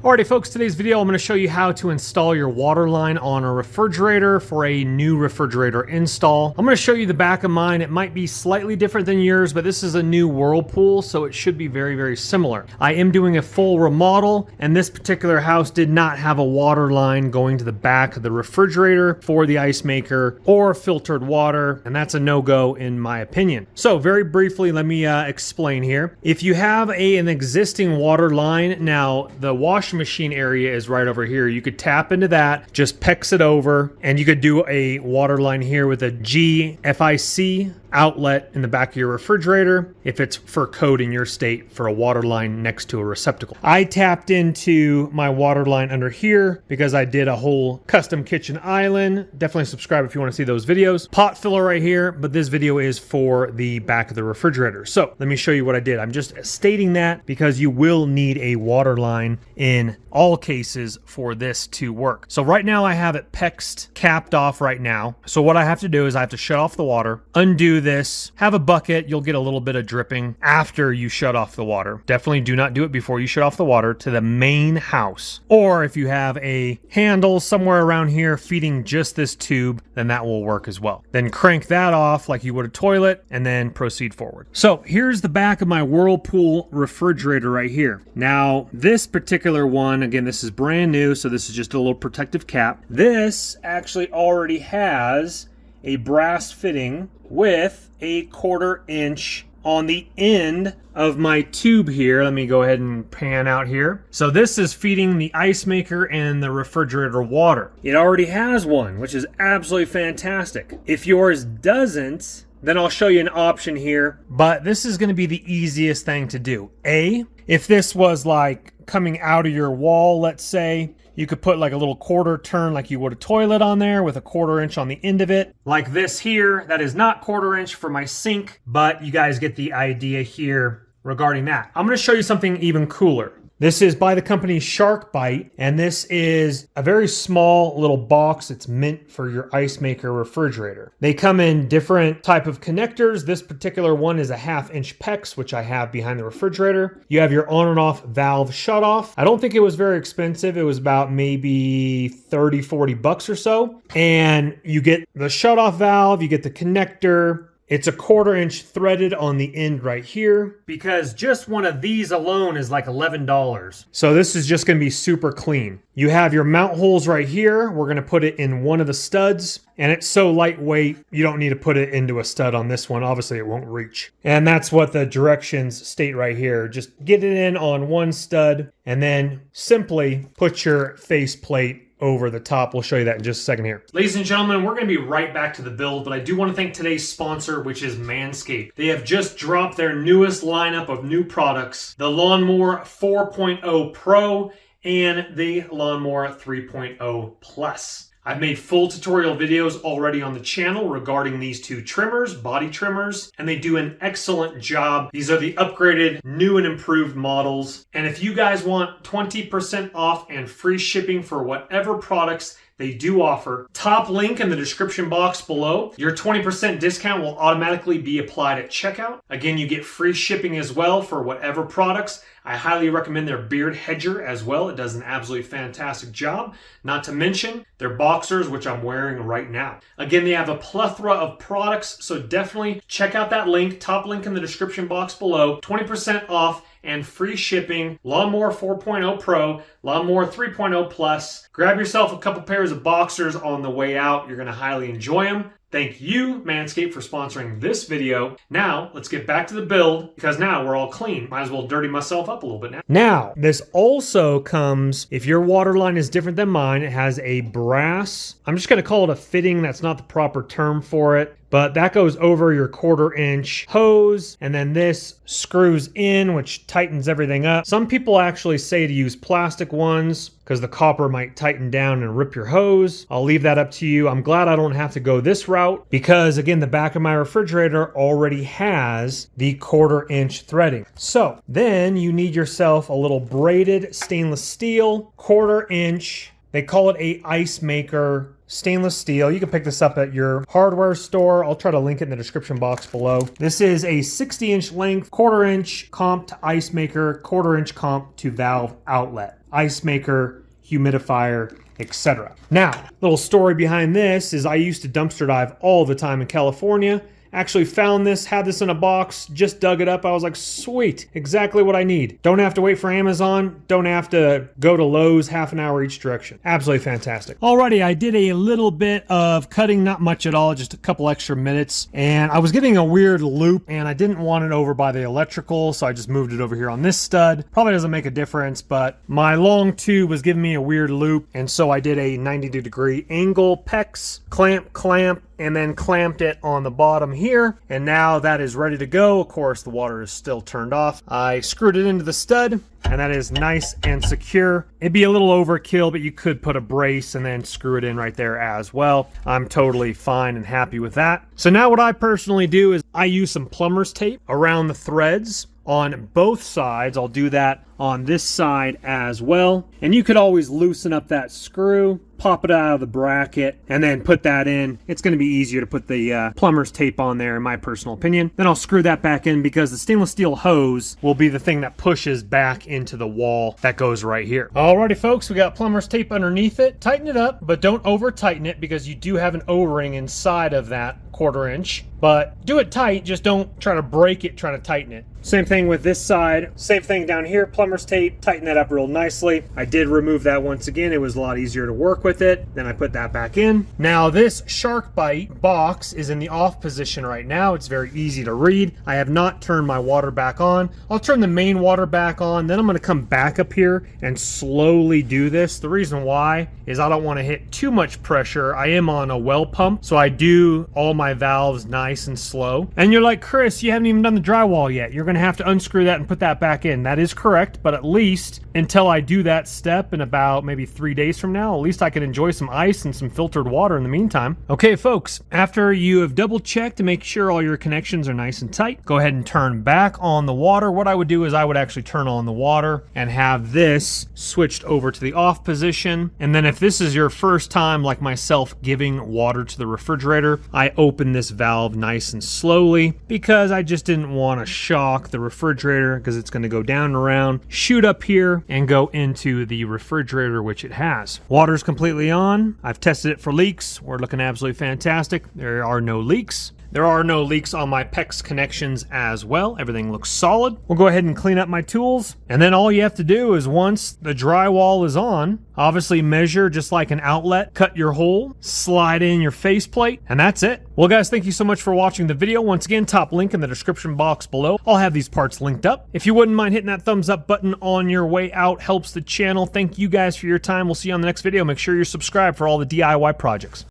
Alrighty folks, today's video I'm going to show you how to install your water line on a refrigerator for a new refrigerator install. I'm going to show you the back of mine. It might be slightly different than yours, but this is a new Whirlpool, so it should be very, very similar. I am doing a full remodel, and this particular house did not have a water line going to the back of the refrigerator for the ice maker or filtered water, and that's a no-go in my opinion. So very briefly, let me explain here. If you have an existing water line, now the washing machine area is right over here. You could tap into that, just PEX it over, and you could do a water line here with a GFIC outlet in the back of your refrigerator if it's for code in your state for a water line next to a receptacle. I tapped into my water line under here because I did a whole custom kitchen island. Definitely subscribe if you want to see those videos. Pot filler right here, but this video is for the back of the refrigerator. So let me show you what I did. I'm just stating that because you will need a water line in all cases for this to work. So right now I have it PEXed, capped off right now. So what I have to do is I have to shut off the water, undo this, have a bucket. You'll get a little bit of dripping after you shut off the water. Definitely do not do it before you shut off the water to the main house. Or if you have a handle somewhere around here feeding just this tube, then that will work as well. Then crank that off like you would a toilet and then proceed forward. So here's the back of my Whirlpool refrigerator right here. Now this particular one, again, this is brand new, so this is just a little protective cap. This actually already has a brass fitting with a 1/4 inch on the end of my tube here. Let me go ahead and pan out here. So this is feeding the ice maker and the refrigerator water. It already has one, which is absolutely fantastic. If yours doesn't, then I'll show you an option here, but this is going to be the easiest thing to do. If this was like coming out of your wall, let's say, you could put like a little 1/4 turn like you would a toilet on there with a 1/4 inch on the end of it. Like this here, that is not 1/4 inch for my sink, but you guys get the idea here regarding that. I'm going to show you something even cooler. This is by the company Shark Bite, and this is a very small little box. It's meant for your ice maker refrigerator. They come in different type of connectors. This particular one is a 1/2 inch PEX, which I have behind the refrigerator. You have your on and off valve shut off. I don't think it was very expensive. It was about maybe 30, 40 bucks or so. And you get the shut off valve, you get the connector. It's a 1/4 inch threaded on the end right here because just one of these alone is like $11. So this is just going to be super clean. You have your mount holes right here. We're going to put it in one of the studs, and it's so lightweight you don't need to put it into a stud on this one. Obviously it won't reach. And that's what the directions state right here. Just get it in on one stud and then simply put your faceplate over the top. We'll show you that in just a second here. Ladies and gentlemen, we're going to be right back to the build, but I do want to thank today's sponsor, which is Manscaped. They have just dropped their newest lineup of new products, the Lawnmower 4.0 Pro and the Lawnmower 3.0 Plus. I've made full tutorial videos already on the channel regarding these two trimmers, body trimmers, and they do an excellent job. These are the upgraded, new and improved models. And if you guys want 20% off and free shipping for whatever products they do offer, top link in the description box below. Your 20% discount will automatically be applied at checkout. Again, you get free shipping as well for whatever products. I highly recommend their beard hedger as well. It does an absolutely fantastic job. Not to mention their boxers, which I'm wearing right now. Again, they have a plethora of products, so definitely check out that link, top link in the description box below. 20% off and free shipping. Lawnmower 4.0 Pro, Lawnmower 3.0 Plus. Grab yourself a couple pairs of boxers on the way out. You're going to highly enjoy them. Thank you, Manscaped, for sponsoring this video. Now, let's get back to the build because now we're all clean. Might as well dirty myself up a little bit now. Now, this also comes, if your water line is different than mine, it has a brass, I'm just going to call it a fitting. That's not the proper term for it. But that goes over your 1/4 inch hose, and then this screws in, which tightens everything up. Some people actually say to use plastic ones because the copper might tighten down and rip your hose. I'll leave that up to you. I'm glad I don't have to go this route because, again, the back of my refrigerator already has the 1/4 inch threading. So then you need yourself a little braided stainless steel, 1/4 inch. They call it a ice maker stainless steel. You can pick this up at your hardware store. I'll try to link it in the description box below. This is a 60-inch length, 1/4 inch comp to ice maker, 1/4 inch comp to valve outlet. ice maker, humidifier, etc. Now, little story behind this is I used to dumpster dive all the time in California. Actually found this, had this in a box, just dug it up. I was like, sweet, exactly what I need. Don't have to wait for Amazon. Don't have to go to Lowe's half an hour each direction. Absolutely fantastic. Alrighty, I did a little bit of cutting, not much at all, just a couple extra minutes. And I was getting a weird loop and I didn't want it over by the electrical, so I just moved it over here on this stud. Probably doesn't make a difference, but my long tube was giving me a weird loop. And so I did a 90-degree angle PEX, clamp, and then clamped it on the bottom here, and now that is ready to go. Of course, the water is still turned off. I screwed it into the stud, and that is nice and secure. It'd be a little overkill, but you could put a brace and then screw it in right there as well. I'm totally fine and happy with that. So now what I personally do is I use some plumber's tape around the threads on both sides. I'll do that on this side as well. And you could always loosen up that screw, pop it out of the bracket, and then put that in. It's going to be easier to put the plumber's tape on there, in my personal opinion. Then I'll screw that back in because the stainless steel hose will be the thing that pushes back into the wall that goes right here. Alrighty, folks, we got plumber's tape underneath it. Tighten it up, but don't over tighten it because you do have an O-ring inside of that 1/4 inch. But do it tight, just don't try to break it trying to tighten it. Same thing with this side. Same thing down here, plumber's tape, tighten that up real nicely. I did remove that once again. It was a lot easier to work with it. Then I put that back in. Now this shark bite box is in the off position right now. It's very easy to read. I have not turned my water back on. I'll turn the main water back on. Then I'm gonna come back up here and slowly do this. The reason why is I don't wanna hit too much pressure. I am on a well pump, so I do all my valves nice and slow. And you're like, Chris, you haven't even done the drywall yet. You're gonna have to unscrew that and put that back in. That is correct, but at least until I do that step in about maybe 3 days from now, at least I can enjoy some ice and some filtered water in the meantime. Okay, folks, after you have double checked to make sure all your connections are nice and tight, go ahead and turn back on the water. What I would do is I would actually turn on the water and have this switched over to the off position. And then if this is your first time, like myself, giving water to the refrigerator, I open this valve nice and slowly because I just didn't want to shock the refrigerator because it's going to go down and around, shoot up here, and go into the refrigerator, which it has. Water's completely on. I've tested it for leaks. We're looking absolutely fantastic. There are no leaks. There are no leaks on my PEX connections as well. Everything looks solid. We'll go ahead and clean up my tools. And then all you have to do is once the drywall is on, obviously measure just like an outlet, cut your hole, slide in your faceplate, and that's it. Well, guys, thank you so much for watching the video. Once again, top link in the description box below. I'll have these parts linked up. If you wouldn't mind hitting that thumbs up button on your way out, helps the channel. Thank you guys for your time. We'll see you on the next video. Make sure you're subscribed for all the DIY projects.